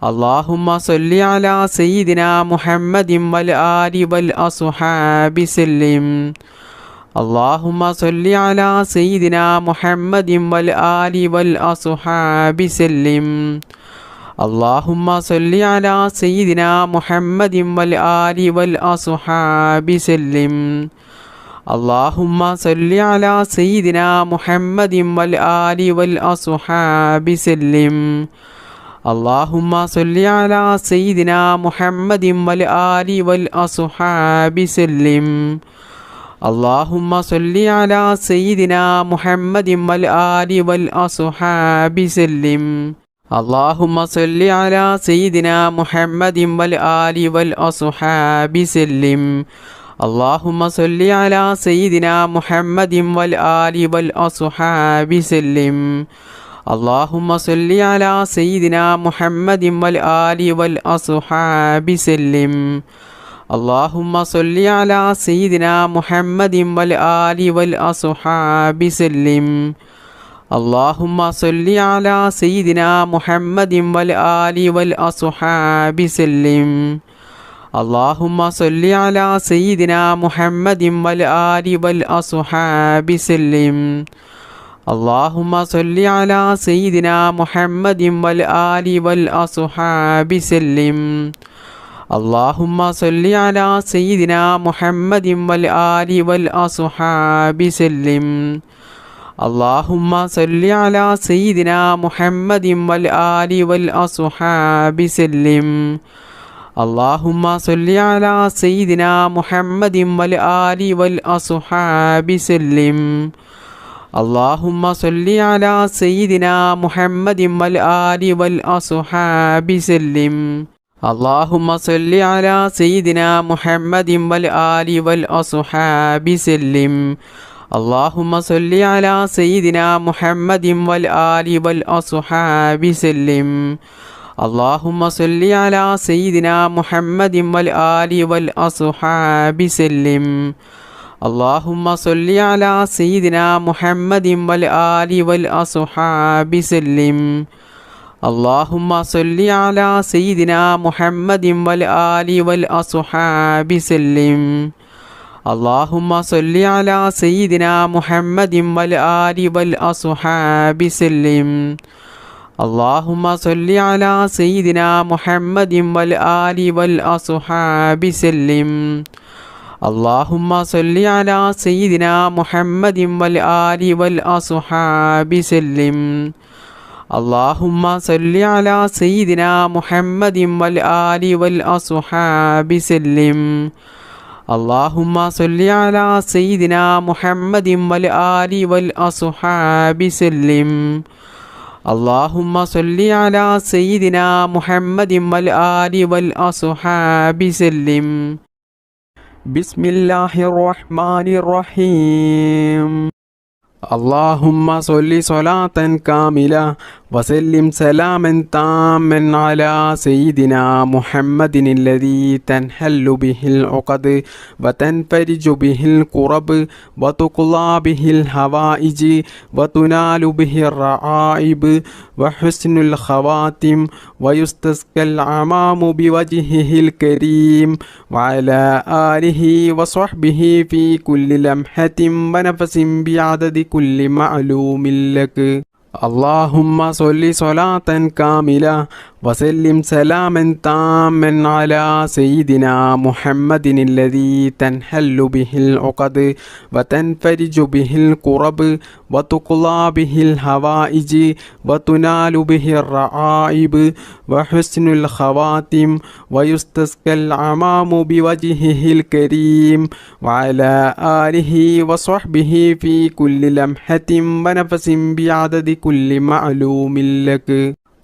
اللهم صل على سيدنا محمد والآل والأصحاب سلم اللهم صل على سيدنا محمد والآل والأصحاب سلم اللهم صل على سيدنا محمد والآل والأصحاب سلم اللهم صل على سيدنا محمد والآل والأصحاب سلم اللهم صل على سيدنا محمد والآل والأصحاب سلم اللهم صل على سيدنا محمد والآل والأصحاب سلم اللهم صل على سيدنا محمد والآل والأصحاب سلم اللهم صل على سيدنا محمد والآل والأصحاب سلم اللهم صل على سيدنا محمد والآل والأصحاب سلم اللهم صل على سيدنا محمد والآل والأصحاب سلم اللهم صل على سيدنا محمد والآل والأصحاب سلم اللهم صل على سيدنا محمد والآل والأصحاب سلم اللهم صل على سيدنا محمد والآل والأصحاب سلم اللهم صل على سيدنا محمد والآل والأصحاب سلم اللهم صل على سيدنا محمد والآل والأصحاب سلم اللهم صل على سيدنا محمد والآل والأصحاب سلم اللهم صل على سيدنا محمد والآل والأصحاب سلم اللهم صل على سيدنا محمد والآل والأصحاب سلم اللهم صل على سيدنا محمد والآل والأصحاب سلم اللهم صل على سيدنا محمد والآل والأصحاب سلم اللهم صل على سيدنا محمد والآل والأصحاب سلم اللهم صل على سيدنا محمد والآل والأصحاب سلم. اللهم صل على سيدنا محمد والآل والأصحاب سلم. اللهم صل على سيدنا محمد والآل والأصحاب سلم. اللهم صل على سيدنا محمد والآل والأصحاب سلم. اللهم صل على سيدنا محمد والآل والأصحاب سلم. اللهم صل على سيدنا محمد والآل والأصحاب سلم. اللهم صل على سيدنا محمد والآل والأصحاب سلم. بسم الله الرحمن الرحيم. اللهم صل صلاة كاملة وسلم سلاما تاما على سيدنا محمد الذي تنحل به العقد وتنفرج به الكرب وتقضى به الحوائج وتنال به الرعائب وحسن الخواتم ويستسقى الغمام بوجهه الكريم وعلى آله وصحبه في كل لمحة ونفس بعدد كل معلوم لك. اللهم صل صلاة كاملة وسلم سلاما تاما على سيدنا محمد الذي تنحل به العقد وتنفرج به الكرب وتقضى به الحوائج وتنال به الرعائب وحسن الخواتم ويستسقى الغمام بوجهه الكريم وعلى آله وصحبه في كل لمحة ونفس بعدد كل معلوم لك.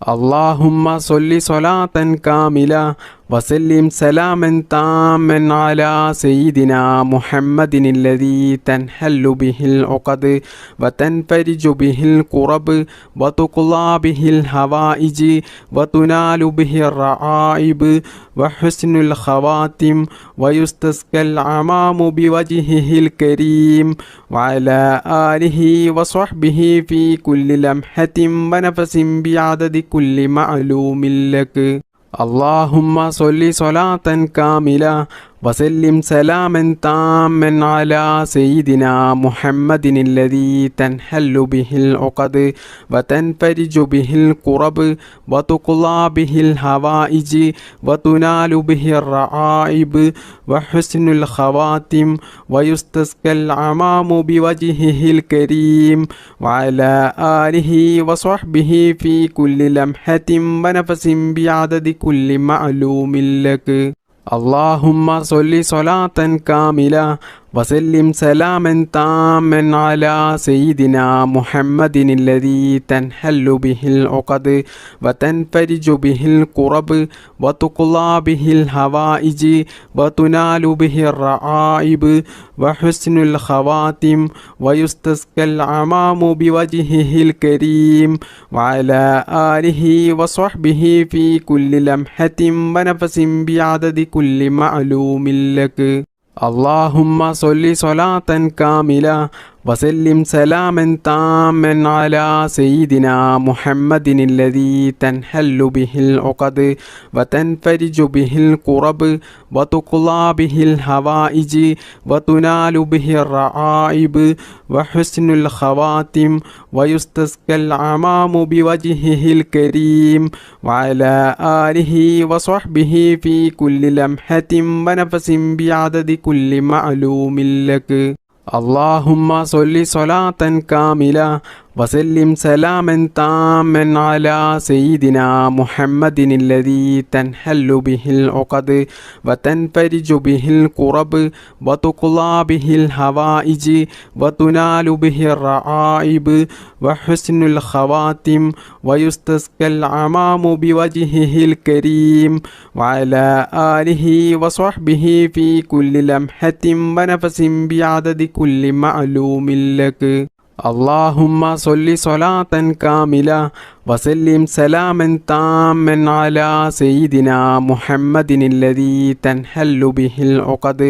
اللهم صل صلاة كاملة وسلم سلاما تاما على سيدنا محمد الذي تنحل به العقد وتنفرج به الكرب وتقضى به الحوائج وتنال به الرعائب وحسن الخواتم ويستسقى الغمام بوجهه الكريم وعلى آله وصحبه في كل لمحة ونفس بعدد كل معلوم لك. اللهم صل صلاة كاملة وسلم سلاما تاما على سيدنا محمد الذي تنحل به العقد وتنفرج به الكرب وتقضى به الحوائج وتنال به الرعائب وحسن الخواتم ويستسقى الغمام بوجهه الكريم وعلى آله وصحبه في كل لمحة ونفس بعدد كل معلوم لك. اللهم صل صلاة كاملة وسلم سلاما تاما على سيدنا محمد الذي تنحل به العقد وتنفرج به الكرب وتقضى به الحوائج وتنال به الرعائب وحسن الخواتم ويستسقى الغمام بوجهه الكريم وعلى آله وصحبه في كل لمحة ونفس بعدد كل معلوم لك. اللهم صل صلاة كاملة وسلم سلاما تاما على سيدنا محمد الذي تنحل به العقد وتنفرج به الكرب وتقضى به الحوائج وتنال به الرعائب وحسن الخواتم ويستسقى الغمام بوجهه الكريم وعلى آله وصحبه في كل لمحة ونفس بعدد كل معلوم لك. اللهم صل صلاة كاملة وسلم سلاما تاما على سيدنا محمد الذي تنحل به العقد وتنفرج به الكرب وتقضى به الحوائج وتنال به الرعائب وحسن الخواتم ويستسقى الغمام بوجهه الكريم وعلى آله وصحبه في كل لمحة ونفس بعدد كل معلوم لك. اللهم صل صلاة كاملة وسلم سلاما تاما على سيدنا محمد الذي تنحل به العقد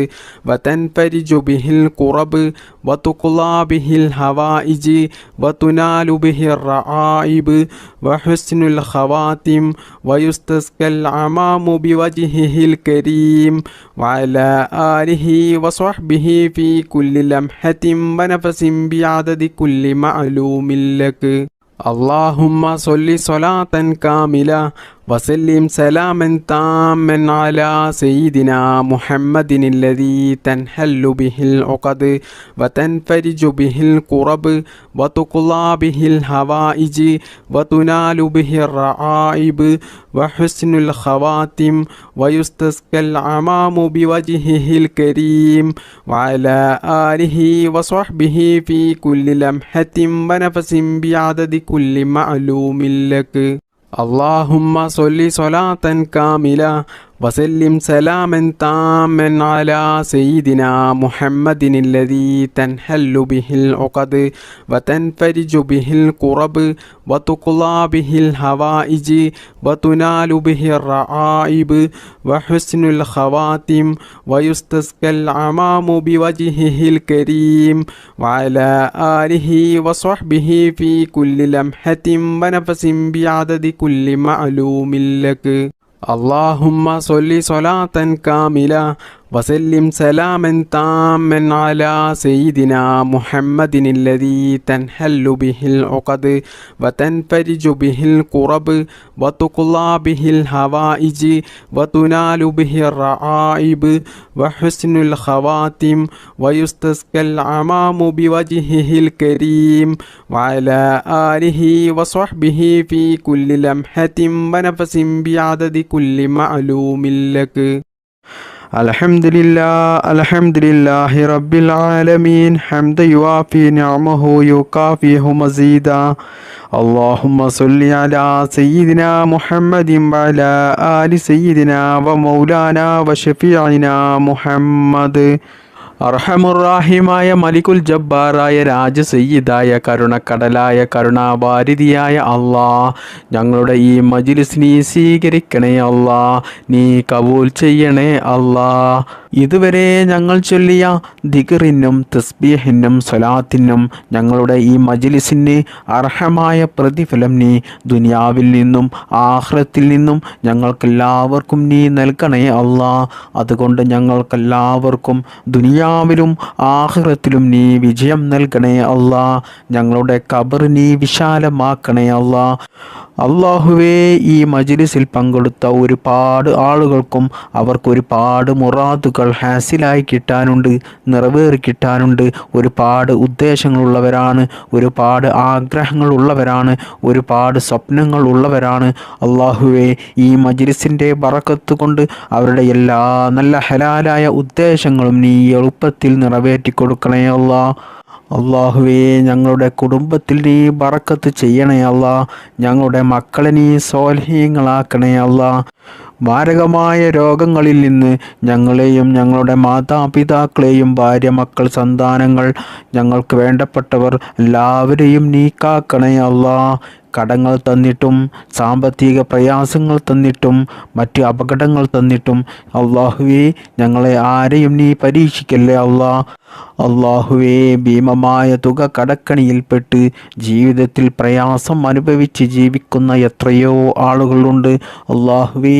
وتنفرج به الكرب وتقضى به الحوائج وتنال به الرعائب وحسن الخواتم ويستسقى الغمام بوجهه الكريم وعلى آله وصحبه في كل لمحة ونفس بعدد كل معلوم لك. اللهم صل صلاة كاملة وسلم سلاما تاما على سيدنا محمد الذي تنحل به العقد وتنفرج به الكرب وتقضى به الحوائج وتنال به الرعائب وحسن الخواتم ويستسقى الغمام بوجهه الكريم وعلى آله وصحبه في كل لمحة ونفس بعدد كل معلوم لك. اللهم صل صلاة كاملة وسلم سلاما تاما على سيدنا محمد الذي تنحل به العقد وتنفرج به الكرب وتقضى به الحوائج وتنال به الرعائب وحسن الخواتم ويستسقى الغمام بوجهه الكريم وعلى آله وصحبه في كل لمحة ونفس بعدد كل معلوم لك. اللهم صل صلاة كاملة وسلم سلاما تاما على سيدنا محمد الذي تنحل به العقد وتنفرج به الكرب وتقضى به الحوائج وتنال به الرعائب وحسن الخواتم ويستسقى الغمام بوجهه الكريم وعلى آله وصحبه في كل لمحة ونفس بعدد كل معلوم لك. الحمد لله رب العالمين حمدا يوافي نعمه يكافئه مزيدا. اللهم صل على سيدنا محمد وعلى آل سيدنا ومولانا وشفيعنا محمد. അർഹമുറാഹിമായ മലികുൽ ജബ്ബാറായ രാജസയ്യിദായ കരുണക്കടലായ കരുണാവാരിധിയായ അല്ലാ, ഞങ്ങളുടെ ഈ മജ്ലിസ് നീ സ്വീകരിക്കണേ അല്ലാ, നീ കബൂൽ ചെയ്യണേ അല്ലാ. ഇതുവരെ ഞങ്ങൾ ചൊല്ലിയ ദിക്റിനും തസ്ബീഹിനും സ്വലാത്തിനും ഞങ്ങളുടെ ഈ മജ്ലിസിന് അർഹമായ പ്രതിഫലം നീ ദുനിയാവിൽ നിന്നും ആഖിറത്തിൽ നിന്നും ഞങ്ങൾക്കെല്ലാവർക്കും നീ നൽകണേ അല്ലാ. അതുകൊണ്ട് ഞങ്ങൾക്കെല്ലാവർക്കും ദുനിയാവിലും ആഖിറത്തിലും നീ വിജയം നൽകണേ അല്ലാ. ഞങ്ങളുടെ ഖബർ നീ വിശാലമാക്കണേ അല്ലാ. അല്ലാഹുവേ, ഈ മജ്ലിസിൽ പങ്കെടുത്ത ഒരുപാട് ആളുകൾക്കും അവർക്ക് ഒരുപാട് മുറാദുകൾ ഹാസിലായി കിട്ടാനുണ്ട്, നിറവേറി കിട്ടാനുണ്ട്. ഒരുപാട് ഉദ്ദേശങ്ങളുള്ളവരാണ്, ഒരുപാട് ആഗ്രഹങ്ങളുള്ളവരാണ്, ഒരുപാട് സ്വപ്നങ്ങൾ ഉള്ളവരാണ്. അല്ലാഹുവേ, ഈ മജ്ലിസിൻ്റെ ബറക്കത്ത് കൊണ്ട് അവരുടെ എല്ലാ നല്ല ഹലാലായ ഉദ്ദേശങ്ങളും നീ എളുപ്പത്തിൽ നിറവേറ്റി കൊടുക്കണേ അല്ലാ. അല്ലാഹുവേ, ഞങ്ങളുടെ കുടുംബത്തിൽ നീ ബറക്കത്ത് ചെയ്യണേ അല്ലാ. ഞങ്ങളുടെ മക്കളെ നീ സ്വാലിഹീങ്ങളാക്കണേ അല്ലാ. മാരകമായ രോഗങ്ങളിൽ നിന്ന് ഞങ്ങളെയും ഞങ്ങളുടെ മാതാപിതാക്കളെയും ഭാര്യ മക്കൾ സന്താനങ്ങൾ ഞങ്ങൾക്ക് വേണ്ടപ്പെട്ടവർ എല്ലാവരെയും നീ കാക്കണേ അല്ലാ. കടങ്ങൾ തന്നിട്ടും സാമ്പത്തിക പ്രയാസങ്ങൾ തന്നിട്ടും മറ്റ് അപകടങ്ങൾ തന്നിട്ടും അല്ലാഹുവേ, ഞങ്ങളെ ആരെയും നീ പരീക്ഷിക്കല്ലേ അല്ലാ. അല്ലാഹുവേ, ഭീമമായ തുക കടക്കണിയിൽപ്പെട്ട് ജീവിതത്തിൽ പ്രയാസം അനുഭവിച്ച് ജീവിക്കുന്ന എത്രയോ ആളുകളുണ്ട്. അല്ലാഹുവേ,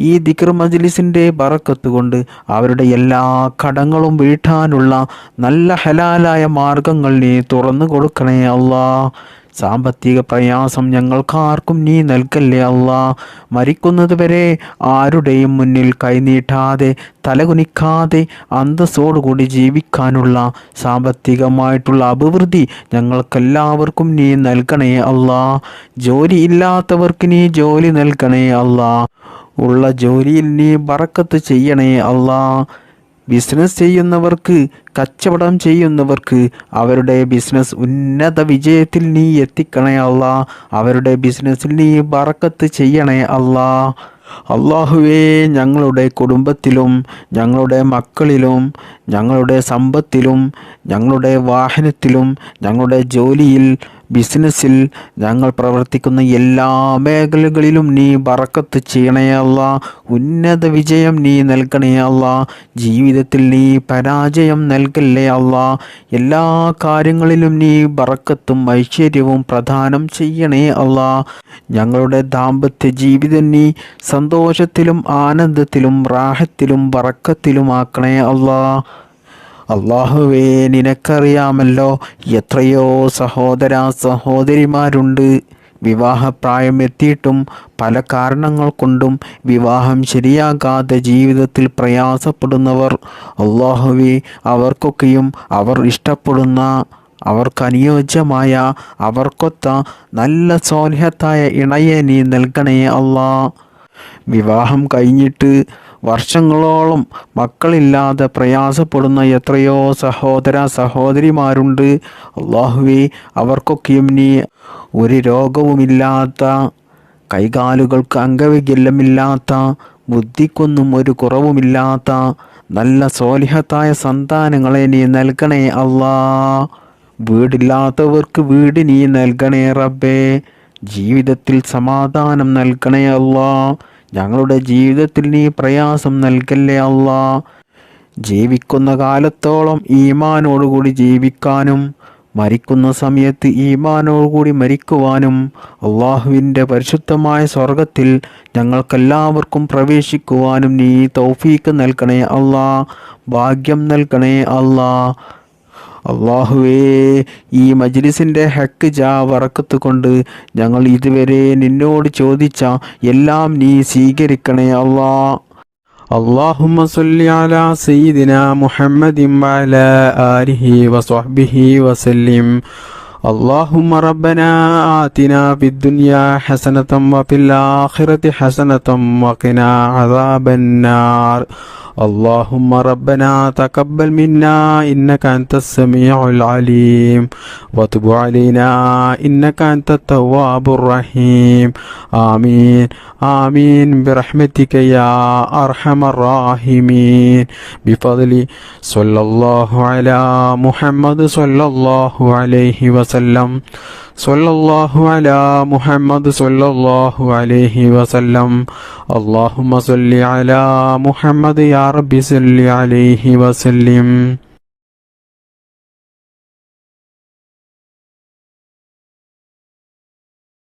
ഈ ദിക്ർ മജ്ലിസിൻ്റെ ബറക്കത്ത് കൊണ്ട് അവരുടെ എല്ലാ കടങ്ങളും വീട്ടാനുള്ള നല്ല ഹലാലായ മാർഗങ്ങൾ നീ തുറന്നു കൊടുക്കണേ അല്ലാ. സാമ്പത്തിക പ്രയാസം ഞങ്ങൾക്കാർക്കും നീ നൽകല്ലേ അല്ലാ. മരിക്കുന്നത് വരെ ആരുടെയും മുന്നിൽ കൈനീട്ടാതെ തലകുനിക്കാതെ അന്തസ്സോടുകൂടി ജീവിക്കാനുള്ള സാമ്പത്തികമായിട്ടുള്ള അഭിവൃദ്ധി ഞങ്ങൾക്കെല്ലാവർക്കും നീ നൽകണേ അല്ലാ. ജോലി ഇല്ലാത്തവർക്ക് നീ ജോലി നൽകണേ അല്ലാ. ഉള്ള ജോലിയിൽ നീ ബറക്കത്ത് ചെയ്യണേ അല്ലാ. ബിസിനസ് ചെയ്യുന്നവർക്ക്, കച്ചവടം ചെയ്യുന്നവർക്ക് അവരുടെ ബിസിനസ് ഉന്നത വിജയത്തിൽ നീ എത്തിക്കണേ അല്ലാ. അവരുടെ ബിസിനസ്സിൽ നീ ബറക്കത്ത് ചെയ്യണേ അല്ലാ. അല്ലാഹുവേ, ഞങ്ങളുടെ കുടുംബത്തിലും ഞങ്ങളുടെ മക്കളിലും ഞങ്ങളുടെ സമ്പത്തിലും ഞങ്ങളുടെ വാഹനത്തിലും ഞങ്ങളുടെ ജോലിയിൽ ബിസിനസ്സിൽ ഞങ്ങൾ പ്രവർത്തിക്കുന്ന എല്ലാ മേഖലകളിലും നീ ബറക്കത്ത് ചെയ്യണേ അല്ലാ. ഉന്നത വിജയം നീ നൽകണേ അല്ലാ. ജീവിതത്തിൽ നീ പരാജയം നൽകല്ലേ അല്ലാ. എല്ലാ കാര്യങ്ങളിലും നീ ബറക്കത്തും ഐശ്വര്യവും പ്രദാനം ചെയ്യണേ അല്ലാ. ഞങ്ങളുടെ ദാമ്പത്യ ജീവിതം നീ സന്തോഷത്തിലും ആനന്ദത്തിലും റാഹത്തിലും ബറക്കത്തിലുമാക്കണേ അല്ലാ. അള്ളാഹുവേ, നിനക്കറിയാമല്ലോ എത്രയോ സഹോദര സഹോദരിമാരുണ്ട് വിവാഹപ്രായം എത്തിയിട്ടും പല കാരണങ്ങൾ കൊണ്ടും വിവാഹം ശരിയാകാതെ ജീവിതത്തിൽ പ്രയാസപ്പെടുന്നവർ. അള്ളാഹുവേ, അവർക്കൊക്കെയും അവർ ഇഷ്ടപ്പെടുന്ന അവർക്കനുയോജ്യമായ അവർക്കൊത്ത നല്ല സ്വാലിഹത്തായ ഇണയെ നീ നൽകണേ അല്ലാ. വിവാഹം കഴിഞ്ഞിട്ട് വർഷങ്ങളോളം മക്കളില്ലാതെ പ്രയാസപ്പെടുന്ന എത്രയോ സഹോദര സഹോദരിമാരുണ്ട്. അള്ളാഹുവേ, അവർക്കൊക്കെയും നീ ഒരു രോഗവുമില്ലാത്ത, കൈകാലുകൾക്ക് അംഗവൈകല്യമില്ലാത്ത, ബുദ്ധിക്കൊന്നും ഒരു കുറവുമില്ലാത്ത നല്ല സ്വാലിഹത്തായ സന്താനങ്ങളെ നീ നൽകണേ അല്ലാ. വീടില്ലാത്തവർക്ക് വീട് നീ നൽകണേ റബ്ബേ. ജീവിതത്തിൽ സമാധാനം നൽകണേ അല്ലാ. ഞങ്ങളുടെ ജീവിതത്തിൽ നീ പ്രയാസം നൽകല്ലേ അല്ലാ. ജീവിക്കുന്ന കാലത്തോളം ഈമാനോടുകൂടി ജീവിക്കാനും മരിക്കുന്ന സമയത്ത് ഈമാനോടുകൂടി മരിക്കുവാനും അള്ളാഹുവിൻ്റെ പരിശുദ്ധമായ സ്വർഗത്തിൽ ഞങ്ങൾക്കെല്ലാവർക്കും പ്രവേശിക്കുവാനും നീ തൗഫീക്ക് നൽകണേ അല്ലാ. ഭാഗ്യം നൽകണേ അല്ലാ. അള്ളാഹുവേ, ഈ മജ്ലിസിൻ്റെ ഹക്ക് ബറക്കത്ത് കൊണ്ട് ഞങ്ങൾ ഇതുവരെ നിന്നോട് ചോദിച്ച എല്ലാം നീ സ്വീകരിക്കണേ അല്ലാ. اللهم صل على سيدنا محمد وعلى آله وصحبه وسلم. اللهم ربنا آتنا في الدنيا حسنة وفي الآخرة حسنة وقنا عذاب النار. اللهم ربنا تقبل منا إنك أنت السميع العليم وتب علينا إنك أنت التواب الرحيم. آمين آمين برحمتك يا أرحم الراحمين. بفضل صلى الله على محمد صلى الله عليه وسلم. صلى الله على محمد صلى الله عليه وسلم. اللهم صل على محمد يا رب صل عليه وسلم.